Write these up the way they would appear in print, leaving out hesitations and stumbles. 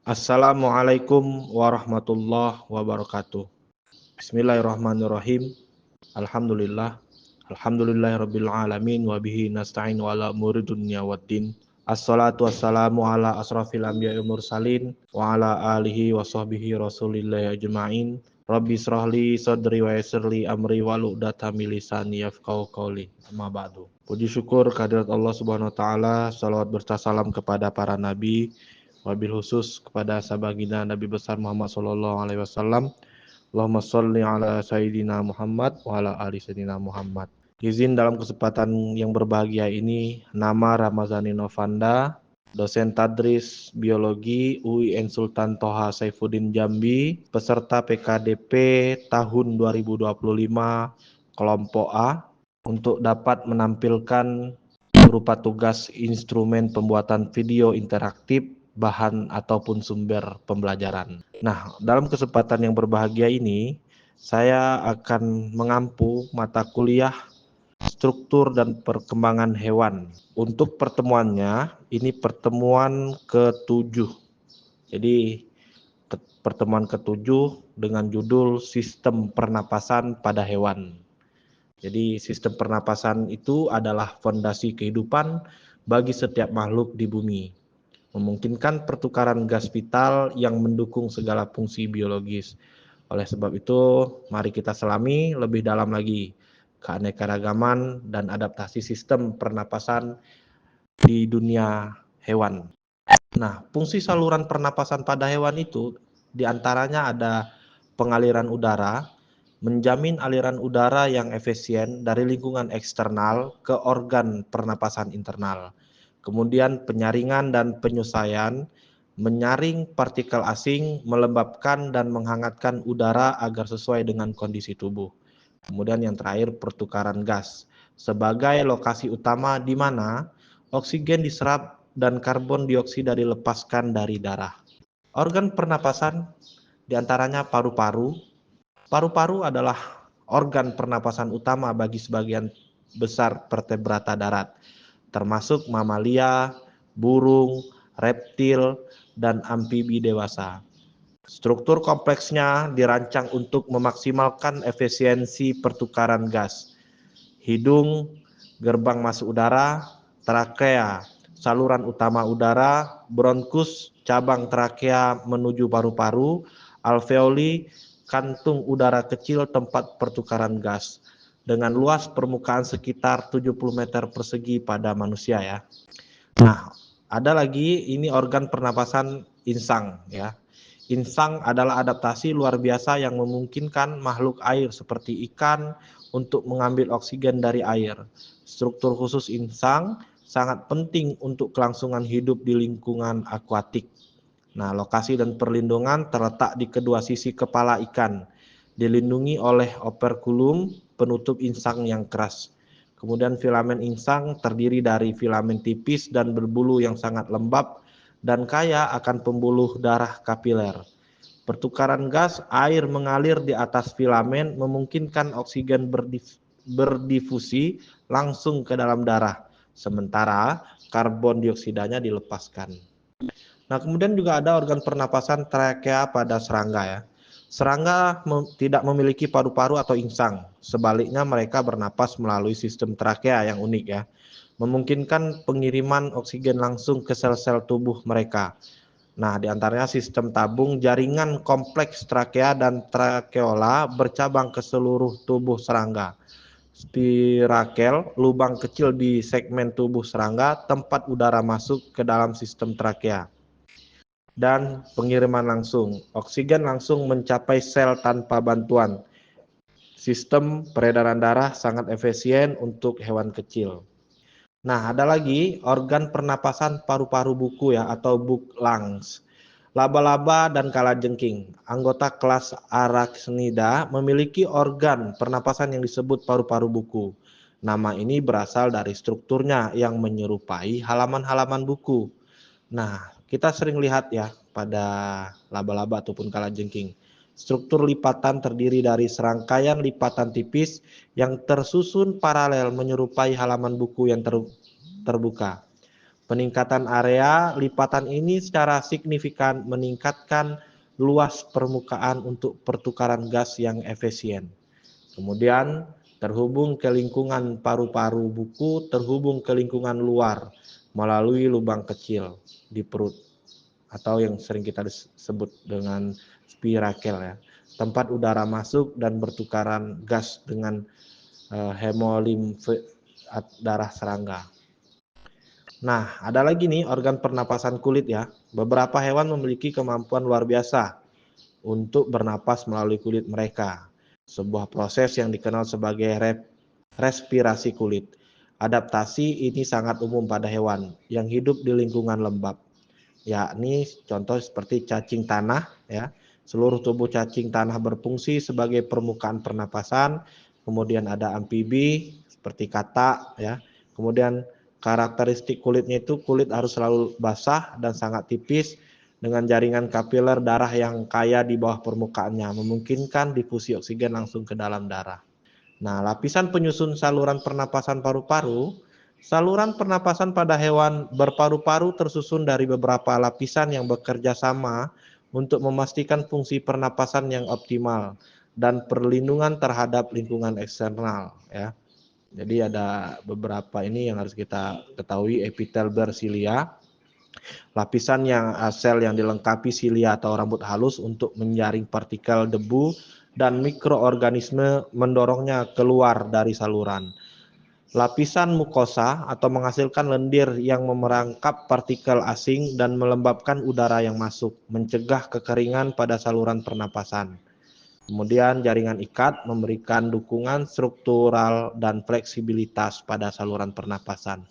Assalamualaikum warahmatullahi wabarakatuh. Bismillahirrahmanirrahim. Alhamdulillah. Alhamdulillahirabbil alamin wa bihi nasta'in wa ala umuri dunya waddin. Assalatu wassalamu ala asrafil anbiya'i wal mursalin wa ala alihi wa sahbihi rasulillahi ajma'in. Rabbi israhli sadri wa yassirli amri wahlul 'uqdatam min lisani yafqahu qawli. Amma ba'du. Puji syukur kehadirat Allah Subhanahu wa taala, salawat berserta salam kepada para nabi, wabil khusus kepada sahabaginda Nabi besar Muhammad sallallahu alaihi wasallam. Allahumma sholli ala sayyidina Muhammad wa ala ali sayyidina Muhammad. Izin dalam kesempatan yang berbahagia ini, nama Ramazani Novanda, dosen tadris biologi UIN Sultan Toha Saifuddin Jambi, peserta PKDP tahun 2025 kelompok A, untuk dapat menampilkan berupa tugas instrumen pembuatan video interaktif bahan ataupun sumber pembelajaran. Nah, dalam kesempatan yang berbahagia ini, saya akan mengampu mata kuliah struktur dan perkembangan hewan. Untuk pertemuannya, ini pertemuan ke-7. Jadi, pertemuan ke-7 dengan judul Sistem Pernapasan pada Hewan. Jadi, sistem pernapasan itu adalah fondasi kehidupan bagi setiap makhluk di bumi, memungkinkan pertukaran gas vital yang mendukung segala fungsi biologis. Oleh sebab itu, mari kita selami lebih dalam lagi keanekaragaman dan adaptasi sistem pernapasan di dunia hewan. Nah, fungsi saluran pernapasan pada hewan itu diantaranya ada pengaliran udara, menjamin aliran udara yang efisien dari lingkungan eksternal ke organ pernapasan internal. Kemudian penyaringan dan penyesuaian, menyaring partikel asing, melembabkan dan menghangatkan udara agar sesuai dengan kondisi tubuh. Kemudian yang terakhir pertukaran gas, sebagai lokasi utama di mana oksigen diserap dan karbon dioksida dilepaskan dari darah. Organ pernapasan diantaranya paru-paru. Paru-paru adalah organ pernapasan utama bagi sebagian besar vertebrata darat, termasuk mamalia, burung, reptil, dan amfibi dewasa. Struktur kompleksnya dirancang untuk memaksimalkan efisiensi pertukaran gas. Hidung, gerbang masuk udara, trakea, saluran utama udara, bronkus, cabang trakea menuju paru-paru, alveoli, kantung udara kecil tempat pertukaran gas, dengan luas permukaan sekitar 70 meter persegi pada manusia ya. Nah, ada lagi ini organ pernapasan insang ya. Insang adalah adaptasi luar biasa yang memungkinkan makhluk air seperti ikan untuk mengambil oksigen dari air. Struktur khusus insang sangat penting untuk kelangsungan hidup di lingkungan akuatik. Nah, lokasi dan perlindungan terletak di kedua sisi kepala ikan, dilindungi oleh operkulum penutup insang yang keras. Kemudian filamen insang terdiri dari filamen tipis dan berbulu yang sangat lembab dan kaya akan pembuluh darah kapiler. Pertukaran gas air mengalir di atas filamen memungkinkan oksigen berdifusi langsung ke dalam darah, sementara karbon dioksidanya dilepaskan. Nah, kemudian juga ada organ pernapasan trakea pada serangga ya. Serangga tidak memiliki paru-paru atau insang. Sebaliknya mereka bernapas melalui sistem trakea yang unik ya, memungkinkan pengiriman oksigen langsung ke sel-sel tubuh mereka. Nah, diantaranya sistem tabung jaringan kompleks trakea dan trakeola bercabang ke seluruh tubuh serangga. Spirakel, lubang kecil di segmen tubuh serangga, tempat udara masuk ke dalam sistem trakea. Dan pengiriman langsung, oksigen langsung mencapai sel tanpa bantuan. Sistem peredaran darah sangat efisien untuk hewan kecil. Nah, ada lagi organ pernapasan paru-paru buku ya, atau book lungs. Laba-laba dan kalajengking, anggota kelas Arachnida, memiliki organ pernapasan yang disebut paru-paru buku. Nama ini berasal dari strukturnya yang menyerupai halaman-halaman buku. Nah, kita sering lihat ya pada laba-laba ataupun kalajengking. Struktur lipatan terdiri dari serangkaian lipatan tipis yang tersusun paralel menyerupai halaman buku yang terbuka. Peningkatan area lipatan ini secara signifikan meningkatkan luas permukaan untuk pertukaran gas yang efisien. Kemudian terhubung ke lingkungan paru-paru buku, terhubung ke lingkungan luar melalui lubang kecil di perut atau yang sering kita sebut dengan spirakel ya. Tempat udara masuk dan bertukaran gas dengan hemolimfe darah serangga. Nah, ada lagi nih organ pernapasan kulit ya. Beberapa hewan memiliki kemampuan luar biasa untuk bernapas melalui kulit mereka. Sebuah proses yang dikenal sebagai respirasi kulit. Adaptasi ini sangat umum pada hewan yang hidup di lingkungan lembab, yakni contoh seperti cacing tanah ya. Seluruh tubuh cacing tanah berfungsi sebagai permukaan pernapasan. Kemudian ada amfibi seperti katak ya. Kemudian karakteristik kulitnya itu kulit harus selalu basah dan sangat tipis dengan jaringan kapiler darah yang kaya di bawah permukaannya, memungkinkan difusi oksigen langsung ke dalam darah. Nah, lapisan penyusun saluran pernapasan paru-paru. Saluran pernapasan pada hewan berparu-paru tersusun dari beberapa lapisan yang bekerja sama untuk memastikan fungsi pernapasan yang optimal dan perlindungan terhadap lingkungan eksternal ya. Jadi ada beberapa ini yang harus kita ketahui. Epitel bersilia, lapisan sel yang dilengkapi silia atau rambut halus untuk menyaring partikel debu dan mikroorganisme mendorongnya keluar dari saluran. Lapisan mukosa atau menghasilkan lendir yang memerangkap partikel asing dan melembabkan udara yang masuk, mencegah kekeringan pada saluran pernapasan. Kemudian jaringan ikat memberikan dukungan struktural dan fleksibilitas pada saluran pernapasan.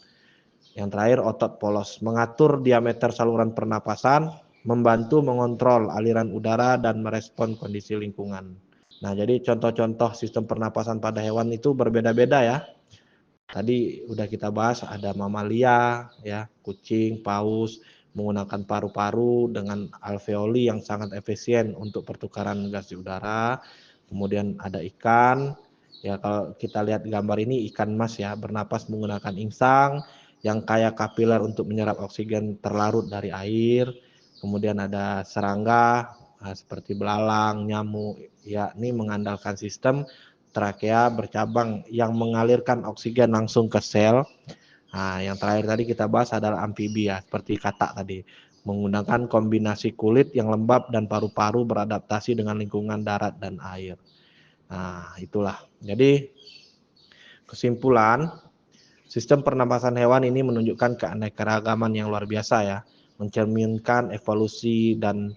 Yang terakhir, otot polos mengatur diameter saluran pernapasan, membantu mengontrol aliran udara dan merespon kondisi lingkungan. Nah, jadi contoh-contoh sistem pernapasan pada hewan itu berbeda-beda ya. Tadi udah kita bahas ada mamalia ya, kucing, paus menggunakan paru-paru dengan alveoli yang sangat efisien untuk pertukaran gas di udara. Kemudian ada ikan. Ya, kalau kita lihat gambar ini ikan mas ya, bernapas menggunakan insang yang kaya kapiler untuk menyerap oksigen terlarut dari air. Kemudian ada serangga seperti belalang, nyamuk, yakni mengandalkan sistem trakea bercabang yang mengalirkan oksigen langsung ke sel. Nah, yang terakhir tadi kita bahas adalah amfibi ya, seperti katak tadi, menggunakan kombinasi kulit yang lembab dan paru-paru beradaptasi dengan lingkungan darat dan air. Nah, itulah. Jadi kesimpulan, sistem pernapasan hewan ini menunjukkan keanekaragaman yang luar biasa ya, mencerminkan evolusi dan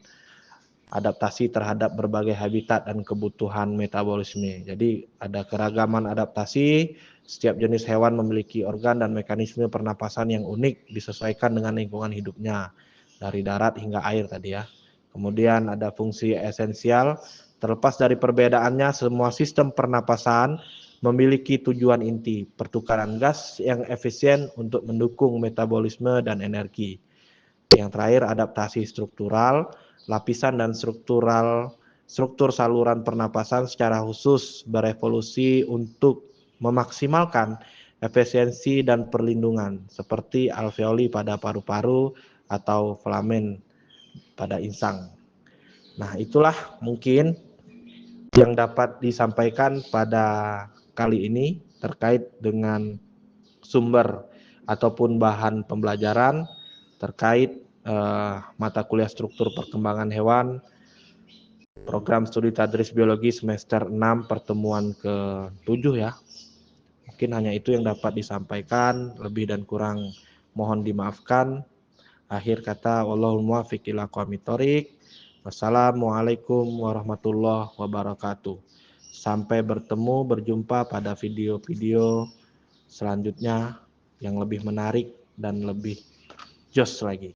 adaptasi terhadap berbagai habitat dan kebutuhan metabolisme. Jadi ada keragaman adaptasi, setiap jenis hewan memiliki organ dan mekanisme pernapasan yang unik disesuaikan dengan lingkungan hidupnya, dari darat hingga air tadi ya. Kemudian ada fungsi esensial, terlepas dari perbedaannya semua sistem pernapasan memiliki tujuan inti, pertukaran gas yang efisien untuk mendukung metabolisme dan energi. Yang terakhir adaptasi struktural, lapisan dan struktur saluran pernapasan secara khusus berevolusi untuk memaksimalkan efisiensi dan perlindungan seperti alveoli pada paru-paru atau filamen pada insang. Nah, itulah mungkin yang dapat disampaikan pada kali ini terkait dengan sumber ataupun bahan pembelajaran terkait mata kuliah struktur perkembangan hewan program studi tadris biologi semester 6 pertemuan ke-7 ya. Mungkin hanya itu yang dapat disampaikan, lebih dan kurang mohon dimaafkan. Akhir kata, wallahul muwaffiq ila aqwamit thoriq. Wassalamualaikum warahmatullahi wabarakatuh. Sampai berjumpa pada video-video selanjutnya yang lebih menarik dan lebih jos lagi.